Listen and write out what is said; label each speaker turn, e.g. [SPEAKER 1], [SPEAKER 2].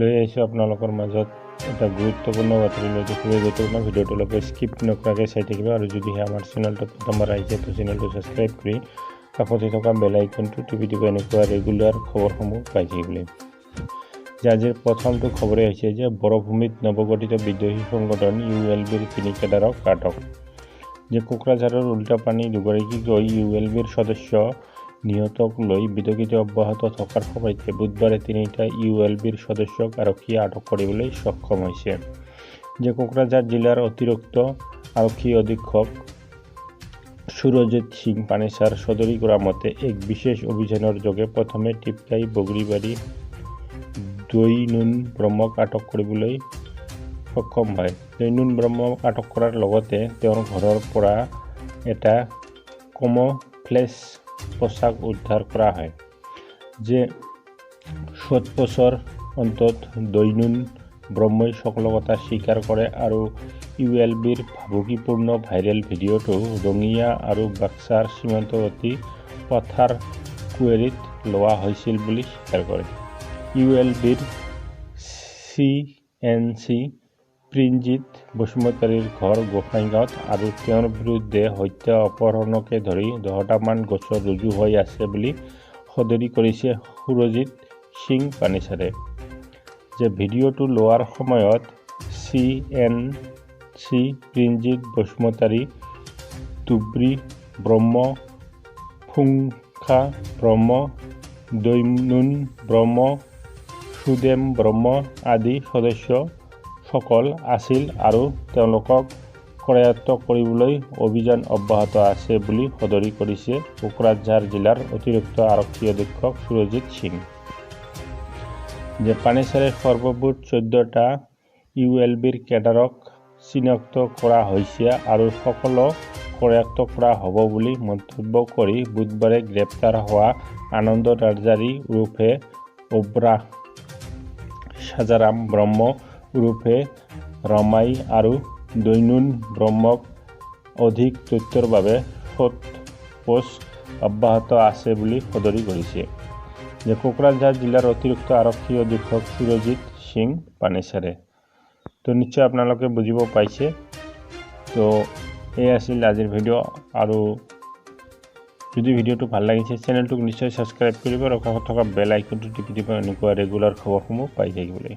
[SPEAKER 1] লৈ আহিছোঁ আপোনালোকৰ মাজত এটা গুৰুত্বপূৰ্ণ বাতৰি লৈ খুবেই গুৰুত্বপূৰ্ণ ভিডিঅ'টোলৈকে স্কিপ নকৰাকৈ চাই থাকিব আৰু যদিহে আমাৰ চেনেলটোত প্ৰথমবাৰ আহিছে তো চেনেলটো ছাবস্ক্ৰাইব কৰি কাষতে থকা বেল আইকনটো টিপি দিব এনেকুৱা ৰেগুলাৰ খবৰসমূহ পাই থাকিবলৈ। যে আজিৰ প্ৰথমটো খবৰে হৈছে যে বৰভূমিত নৱগঠিত বিদ্ৰোহী সংগঠন ULBৰ 3 কেডাৰক আটক। যে কোকৰাঝাৰৰ উল্টাপানী দুগৰাকী ULBৰ সদস্য নিহতক লৈ বিতৰ্কিত অব্যাহত থকাৰ সময়তে বুধবাৰে 3টা ULBৰ সদস্যক আৰক্ষীয়ে আটক কৰিবলৈ সক্ষম হৈছে। যে কোকৰাঝাৰ জিলাৰ অতিৰিক্ত আৰক্ষী অধীক্ষক সুৰজিৎ সিং পানেছাৰ সদৰি কৰা মতে এক বিশেষ অভিযানৰ যোগে প্ৰথমে টিপকাই বগৰীবাৰী দৈনুন ব্ৰহ্মক আটক কৰিবলৈ সক্ষম হয়। দৈনুন ব্ৰহ্মক আটক কৰাৰ লগতে তেওঁৰ ঘৰৰ পৰা এটা কমফ্লেজ পোচাক উদ্ধাৰ কৰা হয়। যে 7 বছৰ অন্তত দৈনুন ব্ৰহ্মই সকলো কথা স্বীকাৰ কৰে আৰু ULBৰ ভাবুকিপূৰ্ণ ভাইৰেল ভিডিঅ'টো ৰঙিয়া আৰু বাক্সাৰ সীমান্তৱৰ্তী পথাৰ কুৱেৰীত লোৱা হৈছিল বুলি স্বীকাৰ কৰে। ULBৰ CNC প্ৰিঞ্জিত বসুমতাৰীৰ ঘৰ গোসাইগাঁৱত আৰু তেওঁৰ বিৰুদ্ধে হত্যা অপহৰণকে ধৰি 10টামান গোচৰ ৰুজু হৈ আছে বুলি সদৰি কৰিছে সুৰজিৎ সিং পানেছাৰে। যে ভিডিঅ'টো লোৱাৰ সময়ত CNC প্ৰিঞ্জিত বসুমতাৰী, তুব্ৰী ব্ৰহ্ম, ফুংখা ব্ৰহ্ম, দৈনুন ব্ৰহ্ম, সুদেম ব্ৰহ্ম আদি সদস্যসকল আছিল আৰু তেওঁলোকক কৰায়ত্ব কৰিবলৈ অভিযান অব্যাহত আছে বুলি সদৰি কৰিছে কোকৰাঝাৰ জিলাৰ অতিৰিক্ত আৰক্ষী অধীক্ষক সুৰজিৎ সিং। যে পানেছাৰে সৰ্বমুঠ 14টা ULBৰ কেডাৰক চিনাক্ত কৰা হৈছে আৰু সকলো কৰায়ত্ব কৰা হ'ব বুলি মন্তব্য কৰি বুধবাৰে গ্ৰেপ্তাৰ হোৱা আনন্দ নাৰ্জাৰী ওৰফে ওব্ৰা, সাজাৰাম ব্ৰহ্ম ওৰফে ৰমাই আৰু দৈনুন ব্ৰহ্মক অধিক তথ্যৰ বাবে সোধ-পোছ অব্যাহত আছে বুলি সদৰি কৰিছে। যে কোকৰাঝাৰ জিলাৰ অতিৰিক্ত আৰক্ষী অধীক্ষক সুৰজিৎ সিং পানেছাৰে। তো নিশ্চয় আপোনালোকে বুজিব পাইছে। তো এই আছিল আজিৰ ভিডিঅ' আৰু যদি ভিডিঅ'টো ভাল লাগিছে চেনেলটোক নিশ্চয় ছাবস্ক্ৰাইব কৰিব আৰু কাষত থকা বেল আইকনটো টিপি দিব এনেকুৱা ৰেগুলাৰ খবৰসমূহ পাই থাকিবলৈ।